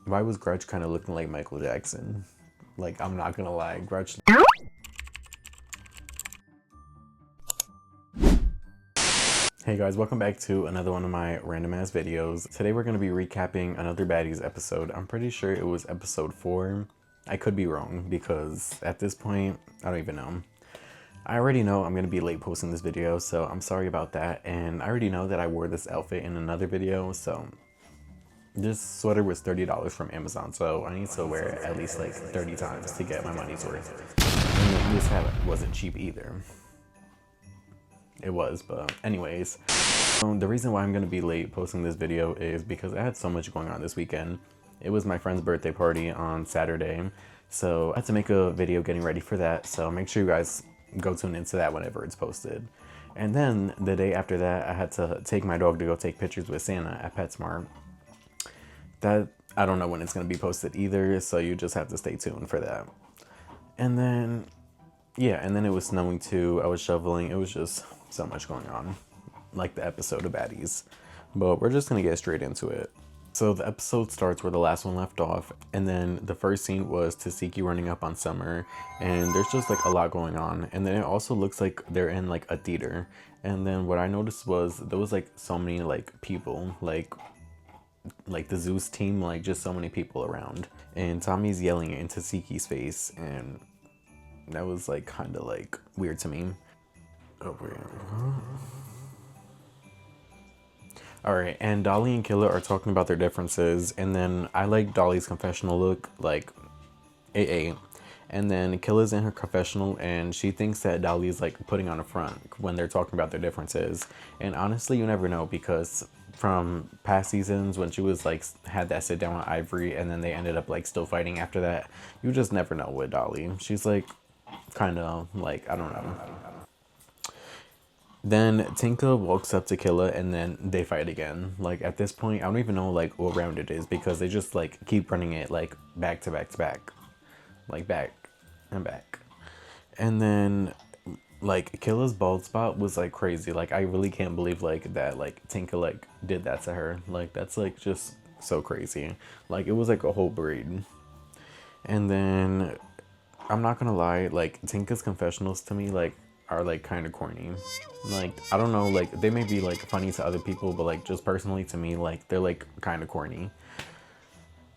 Why was Gretch kind of looking like Michael Jackson? Like, I'm not gonna lie, Gretch. Hey guys, welcome back to another one of my random ass videos. Today we're gonna be recapping another Baddies episode. I'm pretty sure it was episode 4. I could be wrong because at this point, I don't even know. I already know I'm gonna be late posting this video, so I'm sorry about that. And I already know that I wore this outfit in another video, so this sweater was $30 from Amazon, so I need to wear it at least like 30 times to get my money's worth. And this hat wasn't cheap either. It was, but anyways. The reason why I'm going to be late posting this video is because I had so much going on this weekend. It was my friend's birthday party on Saturday, so I had to make a video getting ready for that, so make sure you guys go tune into that whenever it's posted. And then the day after that, I had to take my dog to go take pictures with Santa at PetSmart. That, I don't know when it's going to be posted either, so you just have to stay tuned for that. And then, yeah, and then it was snowing too. I was shoveling. It was just so much going on, like the episode of Baddies. But we're just going to get straight into it. So the episode starts where the last one left off, and then the first scene was Tasiki running up on Summer, and there's just like a lot going on. And then it also looks like they're in like a theater. And then what I noticed was there was like so many like people, like the Zeus team, like just so many people around, and Tommy's yelling it into Tasiki's face, and that was like kind of like weird to me. Oh, weird. Alright, and Dolly and Killa are talking about their differences, and then I like Dolly's confessional look, like AA. And then Killa's in her confessional, and she thinks that Dolly's like putting on a front when they're talking about their differences. And honestly, you never know, because from past seasons when she was like had that sit down with Ivory, and then they ended up like still fighting after that, you just never know with Dolly. She's like kind of like, I don't know. Then Tinka walks up to Killa, and then they fight again. Like at this point, I don't even know like what round it is, because they just like keep running it like back to back to back, like back and back. And then like Killa's bald spot was like crazy. Like I really can't believe like that like Tinka like did that to her. Like that's like just so crazy. Like it was like a whole breed. And then I'm not gonna lie, like Tinka's confessionals to me like are like kind of corny. Like I don't know, like they may be like funny to other people, but like just personally to me, like they're like kind of corny.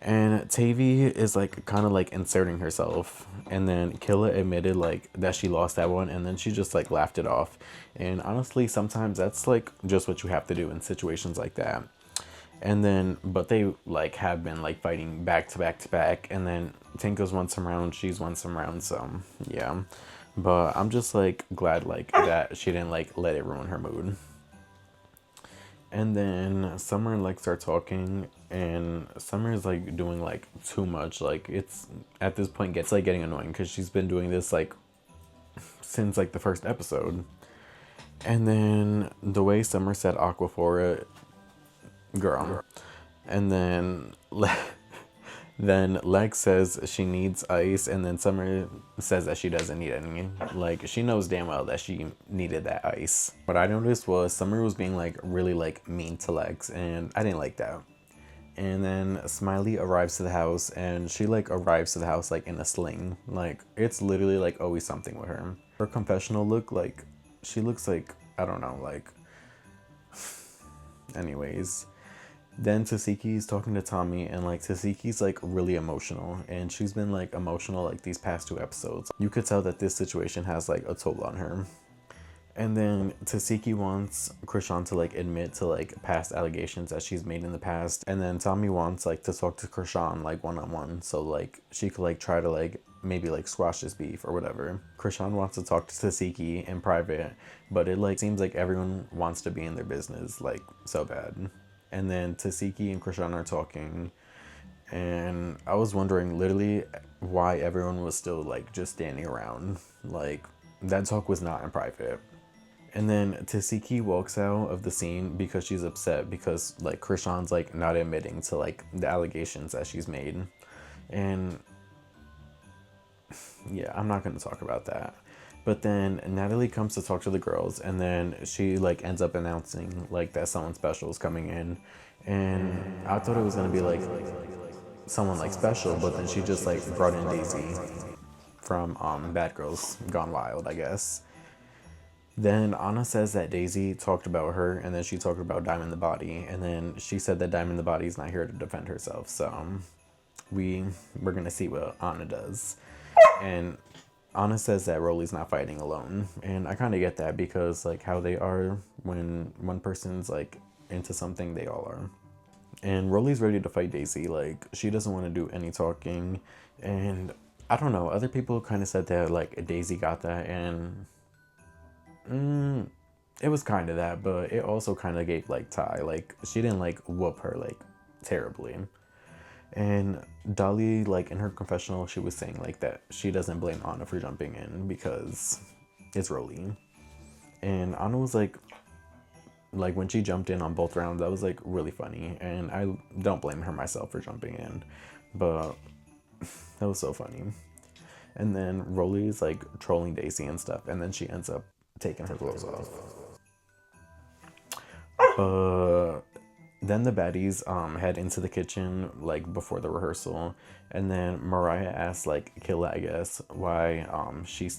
And Tavy is like kind of like inserting herself, and then Killa admitted like that she lost that one, and then she just like laughed it off. And honestly, sometimes that's like just what you have to do in situations like that. And then but they like have been like fighting back to back to back, and then Tinka's won some rounds, she's won some rounds, so yeah. But I'm just like glad like that she didn't like let it ruin her mood. And then Summer and Lex are talking, and Summer is like doing like too much. Like it's at this point gets like getting annoying, because she's been doing this like since like the first episode. And then the way Summer said Aquaphora, girl. And then then Lex says she needs ice, and then Summer says that she doesn't need any. Like, she knows damn well that she needed that ice. What I noticed was Summer was being like really like mean to Lex, and I didn't like that. And then Smiley arrives to the house, and she like arrives to the house like in a sling. Like it's literally like always something with her. Her confessional look, like she looks like, I don't know, like anyways. Then Tasiki's talking to Tommy, and like Tasiki's like really emotional, and she's been like emotional like these past 2 episodes. You could tell that this situation has like a toll on her. And then Tasiki wants Krishan to like admit to like past allegations that she's made in the past, and then Tommy wants like to talk to Krishan like one-on-one, so like she could like try to like maybe like squash this beef or whatever. Krishan wants to talk to Tasiki in private, but it like seems like everyone wants to be in their business like so bad. And then Tasiki and Krishan are talking, and I was wondering literally why everyone was still like just standing around. Like that talk was not in private. And then Tasiki walks out of the scene because she's upset because like Krishan's like not admitting to like the allegations that she's made. And yeah, I'm not going to talk about that. But then Natalie comes to talk to the girls, and then she like ends up announcing like that someone special is coming in. And I thought it was going to be like someone like special, but then she just like brought in Daisy from Bad Girls Gone Wild, I guess. Then Anna says that Daisy talked about her, and then she talked about Diamond the Body, and then she said that Diamond the Body is not here to defend herself. So we're gonna see what Anna does. And Anna says that Rolly's not fighting alone, and I kind of get that because like how they are when one person's like into something, they all are. And Rolly's ready to fight Daisy. Like she doesn't want to do any talking, and I don't know. Other people kind of said that like Daisy got that, and it was kind of that, but it also kind of gave like Ty. Like she didn't like whoop her like terribly. And Dolly, like in her confessional, she was saying like that she doesn't blame Anna for jumping in because it's Rolly. And Anna was like when she jumped in on both rounds, that was like really funny. And I don't blame her myself for jumping in, but that was so funny. And then Rolly's like trolling Daisy and stuff, and then she ends up taking her clothes off. But then the baddies head into the kitchen like before the rehearsal, and then Mariah asks like Killa, I guess, why she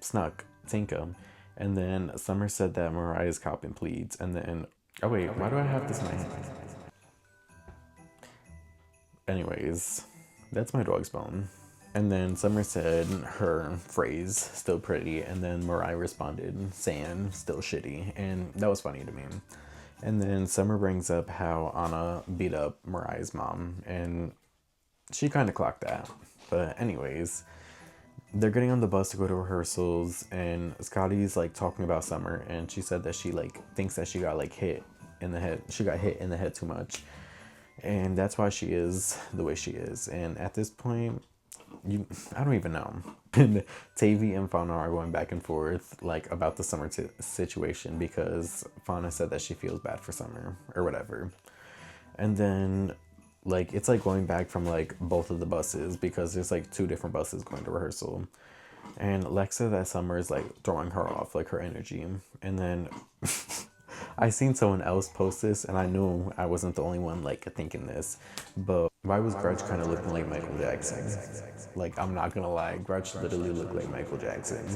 snuck Tinka, and then Summer said that Mariah's copping pleads, and then oh wait, why do I have this in my hand? Anyways, that's my dog's bone. And then Summer said her phrase, still pretty, and then Mariah responded saying still shitty, and that was funny to me. And then Summer brings up how Anna beat up Mariah's mom, and she kind of clocked that. But anyways, they're getting on the bus to go to rehearsals, and Scotty's like talking about Summer, and she said that she like thinks that she got like hit in the head. She got hit in the head too much, and that's why she is the way she is. And at this point, I don't even know. And Tavy and Fauna are going back and forth like about the Summer situation because Fauna said that she feels bad for Summer or whatever. And then like it's like going back from like both of the buses because there's like two different buses going to rehearsal. And Lex said that Summer is like throwing her off, like her energy. And then I seen someone else post this, and I knew I wasn't the only one like thinking this, but why was Grudge kind of looking like Michael Jackson? Like, I'm not gonna lie, Grudge literally looked like Michael Jackson.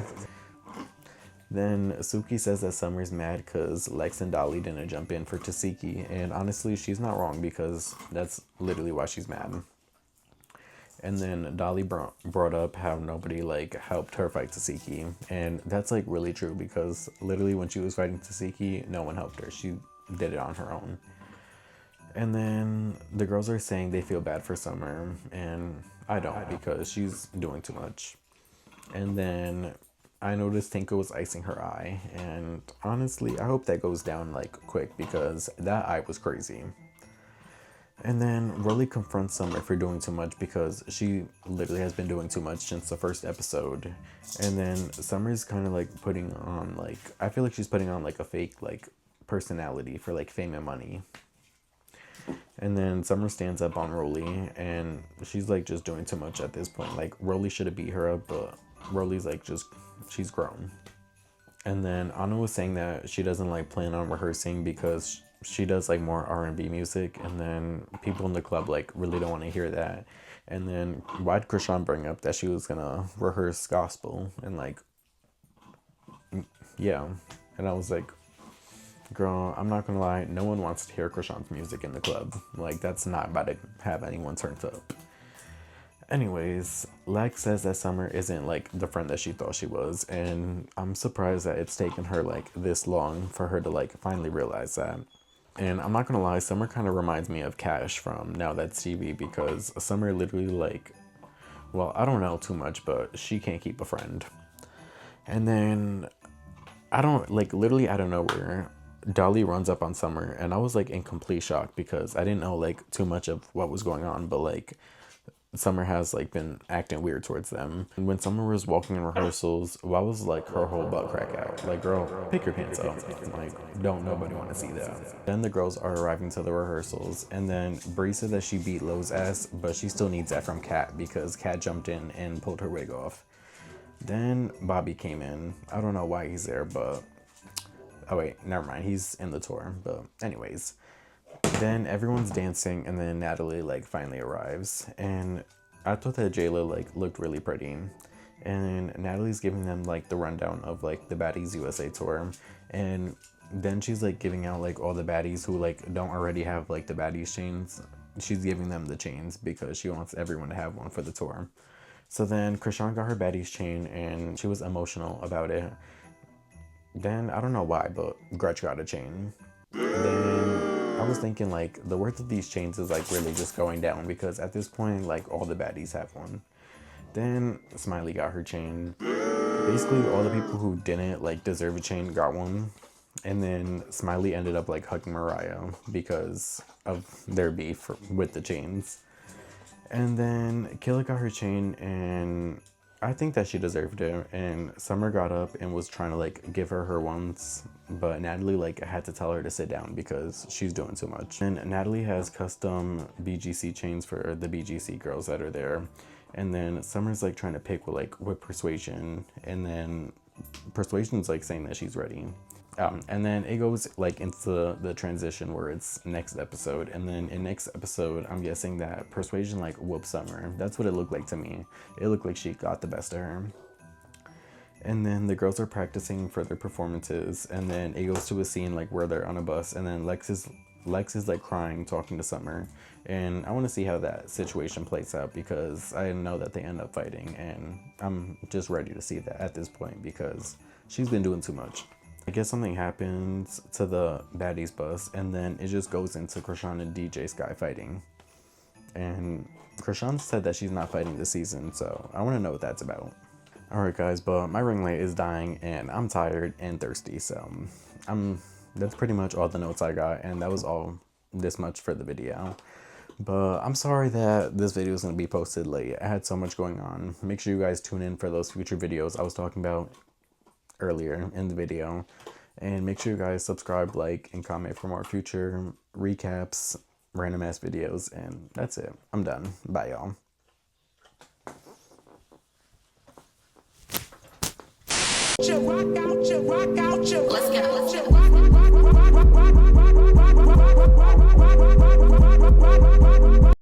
Then Suki says that Summer's mad because Lex and Dolly didn't jump in for Tasiki, and honestly, she's not wrong because that's literally why she's mad. And then Dolly brought up how nobody like helped her fight Tasiki, and that's like really true because literally when she was fighting Tasiki, no one helped her. She did it on her own. And then the girls are saying they feel bad for Summer, and I don't because she's doing too much. And then I noticed Tinka was icing her eye, and honestly, I hope that goes down like quick because that eye was crazy. And then Rolly confronts Summer for doing too much because she literally has been doing too much since the first episode. And then Summer's kind of like putting on like, I feel like she's putting on like a fake like personality for like fame and money. And then Summer stands up on Rolly, and she's like just doing too much at this point. Like Rolly should have beat her up, but Rolly's like just, she's grown. And then Anna was saying that she doesn't like plan on rehearsing because she does like more R&B music, and then people in the club like really don't want to hear that. And then why'd Krishan bring up that she was gonna rehearse gospel? And like, yeah. And I was like, girl, I'm not gonna lie, no one wants to hear Krishan's music in the club. Like, that's not about to have anyone turned up. Anyways, Lex says that Summer isn't like the friend that she thought she was, and I'm surprised that it's taken her like this long for her to like finally realize that. And I'm not gonna lie, Summer kind of reminds me of Cash from Now That's TV because Summer literally like, well, I don't know too much, but she can't keep a friend. And then I don't like literally out of nowhere, Dolly runs up on Summer, and I was like in complete shock because I didn't know like too much of what was going on, but like Summer has like been acting weird towards them. And when Summer was walking in rehearsals, why was like her whole butt crack out? Like, girl, pick your pants up. Like, don't nobody want to see that. Then the girls are arriving to the rehearsals, and then Bree said that she beat Lo's ass, but she still needs that from Kat because Kat jumped in and pulled her wig off. Then Bobby came in. I don't know why he's there, but oh wait, never mind. He's in the tour. But anyways, Then everyone's dancing, and then Natalie like finally arrives, and I thought that Jayla like looked really pretty, and Natalie's giving them like the rundown of like the Baddies USA tour, and then she's like giving out like all the baddies who like don't already have like the Baddies chains. She's giving them the chains because she wants everyone to have one for the tour. So then Krishan got her Baddies chain, and she was emotional about it. Then I don't know why, but Gretch got a chain. Then I was thinking like the worth of these chains is like really just going down, because at this point like all the baddies have one. Then Smiley got her chain. Basically all the people who didn't like deserve a chain got one. And then Smiley ended up like hugging Mariah because of their beef with the chains. And then Kayla got her chain, and I think that she deserved it. And Summer got up and was trying to like give her ones, but Natalie like had to tell her to sit down because she's doing too much. And Natalie has custom BGC chains for the BGC girls that are there. And then Summer's like trying to pick with Persuasion, and then Persuasion's like saying that she's ready. And then it goes like into the transition where it's next episode, and then in next episode I'm guessing that Persuasion like whooped Summer. That's what it looked like to me. It looked like she got the best of her. And then the girls are practicing for their performances, and then it goes to a scene like where they're on a bus, and then Lex is like crying, talking to Summer, and I want to see how that situation plays out, because I know that they end up fighting, and I'm just ready to see that at this point because she's been doing too much. I guess something happens to the Baddies bus, and then it just goes into Krishan and DJ Sky fighting. And Krishan said that she's not fighting this season, so I want to know what that's about. Alright guys, but my ring light is dying, and I'm tired and thirsty, so that's pretty much all the notes I got, and that was all this much for the video. But I'm sorry that this video is going to be posted late. I had so much going on. Make sure you guys tune in for those future videos I was talking about earlier in the video, and make sure you guys subscribe, like, and comment for more future recaps, random ass videos, and that's it. I'm done. Bye y'all. Let's go.